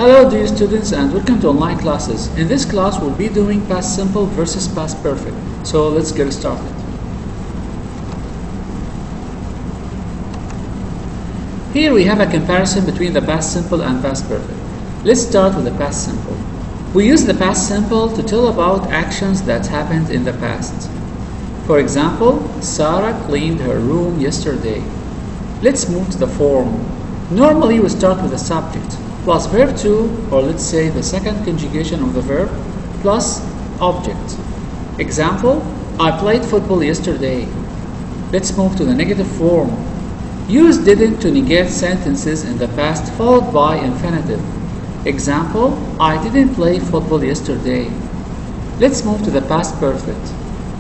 Hello dear students and welcome to online classes. In this class we'll be doing past simple versus past perfect. So let's get started. Here we have a comparison between the past simple and past perfect. Let's start with the past simple. We use the past simple to tell about actions that happened in the past. For example, Sarah cleaned her room yesterday. Let's move to the form. Normally we start with the subject plus verb to, or let's say the second conjugation of the verb, plus object. Example, I played football yesterday. Let's move to the negative form. Use didn't to negate sentences in the past followed by infinitive. Example, I didn't play football yesterday. Let's move to the past perfect.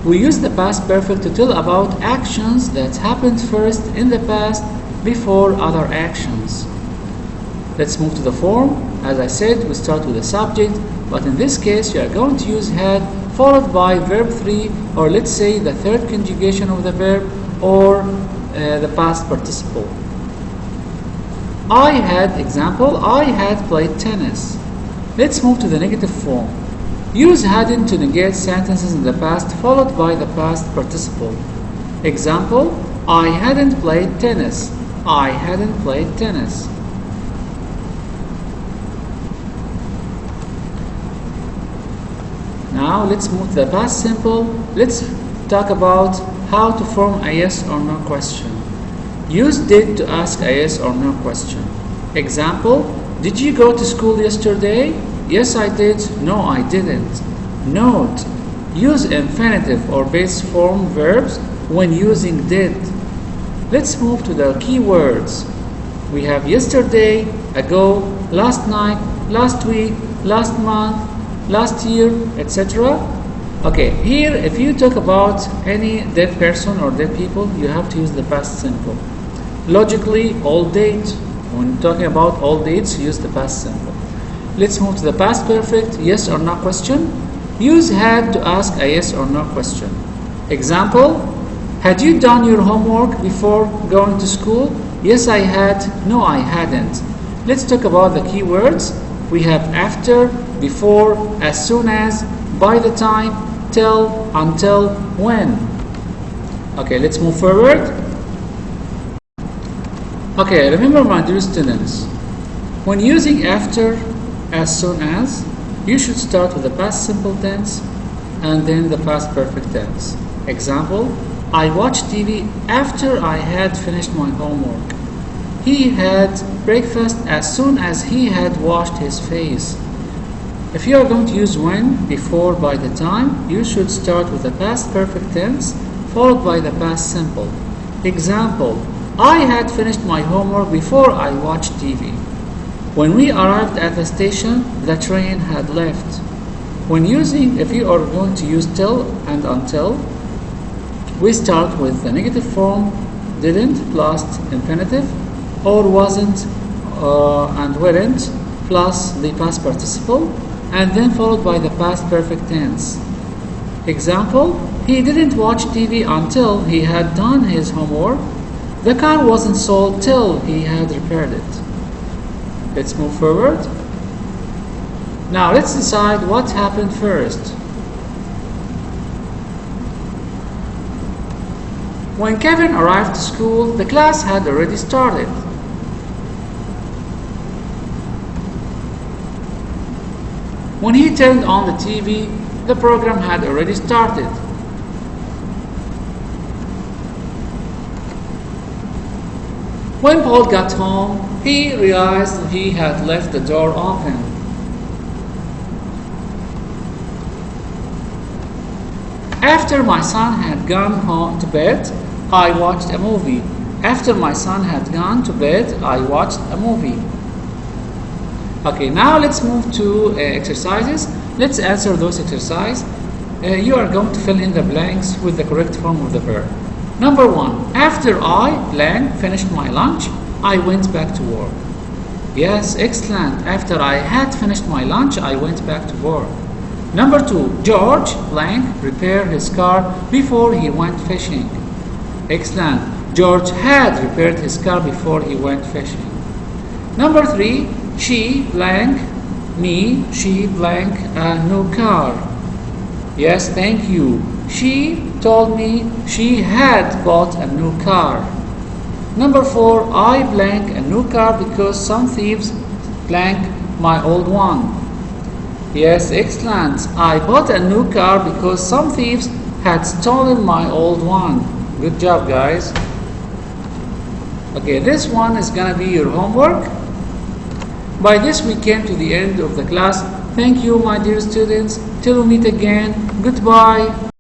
We use the past perfect to tell about actions that happened first in the past before other actions. Let's move to the form. As I said, we start with the subject, but in this case you are going to use had followed by verb 3, or let's say the third conjugation of the verb, or the past participle. I had, example, I had played tennis. Let's move to the negative form. Use hadn't to negate sentences in the past followed by the past participle. Example, I hadn't played tennis. I hadn't played tennis. Now let's move to the past simple. Let's talk about how to form a yes or no question. Use did to ask a yes or no question. Example, did you go to school yesterday? Yes, I did. No, I didn't. Note, use infinitive or base form verbs when using did. Let's move to the key words. We have yesterday, ago, last night, last week, last month, last year, etc. Okay, here if you talk about any dead person or dead people, you have to use the past simple. Logically, all date. When talking about all dates, use the past simple. Let's move to the past perfect, yes or no question. Use had to ask a yes or no question. Example, had you done your homework before going to school? Yes, I had. No, I hadn't. Let's talk about the key words. We have after, before, as soon as, by the time, till, until, when. Okay, let's move forward. Okay, remember my dear students, when using after, as soon as, you should start with the past simple tense and then the past perfect tense. Example, I watched TV after I had finished my homework. He had breakfast as soon as he had washed his face. If you are going to use when, before, by the time, you should start with the past perfect tense followed by the past simple. Example, I had finished my homework before I watched TV. When we arrived at the station, the train had left. When using, if you are going to use till and until, we start with the negative form, didn't plus infinitive, or wasn't and weren't plus the past participle, and then followed by the past perfect tense. Example, he didn't watch TV until he had done his homework. The car wasn't sold till he had repaired it. Let's move forward. Now let's decide what happened first. When Kevin arrived to school, the class had already started. When he turned on the TV, the program had already started. When Paul got home, he realized he had left the door open. After my son had gone home to bed, I watched a movie. After my son had gone to bed, I watched a movie. Okay, now let's move to exercises. Let's answer those exercises. You are going to fill in the blanks with the correct form of the verb. Number 1, after I blank finished my lunch, I went back to work. Yes, excellent. After I had finished my lunch, I went back to work. Number 2, George blank repaired his car before he went fishing. Excellent. George had repaired his car before he went fishing. Number 3, She blank me, she blank a new car. Yes, thank you. She told me she had bought a new car. Number 4, I blank a new car because some thieves blank my old one. Yes, excellent. I bought a new car because some thieves had stolen my old one. Good job, guys. Okay, this one is gonna be your homework. By this we came to the end of the class. Thank you, my dear students. Till we meet again. Goodbye.